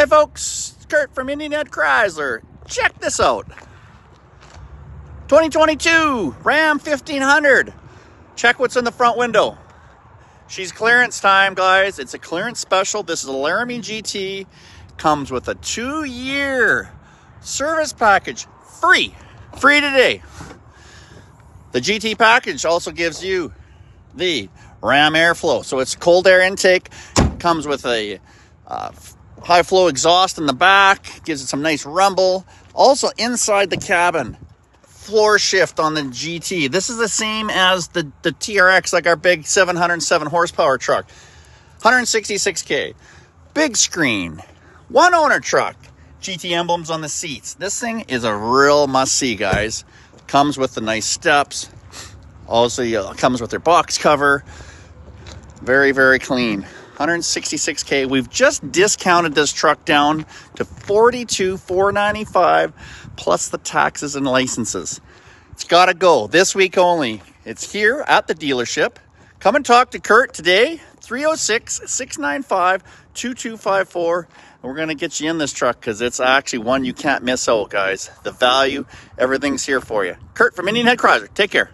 Hey folks, it's Kurt from Indian Chrysler. Check this out. 2022 Ram 1500. Check what's in the front window. She's clearance time, guys. It's a clearance special. This is a Laramie GT. Comes with a 2-year service package. Free today. The GT package also gives you the Ram airflow. So it's cold air intake. Comes with a high flow exhaust in the back. Gives it some nice rumble. Also inside the cabin, floor shift on the GT. This is the same as the TRX, like our big 707 horsepower truck. 166K. Big screen. One owner truck. GT emblems on the seats. This thing is a real must-see, guys. Comes with the nice steps. Also comes with their box cover. Very, very clean. 166K. We've just discounted this truck down to $42,495 plus the taxes and licenses. It's got to go this week only. It's here at the dealership. Come and talk to Kurt today. 306-695-2254. And we're going to get you in this truck because it's actually one you can't miss out, guys. The value, everything's here for you. Kurt from Indian Chrysler. Take care.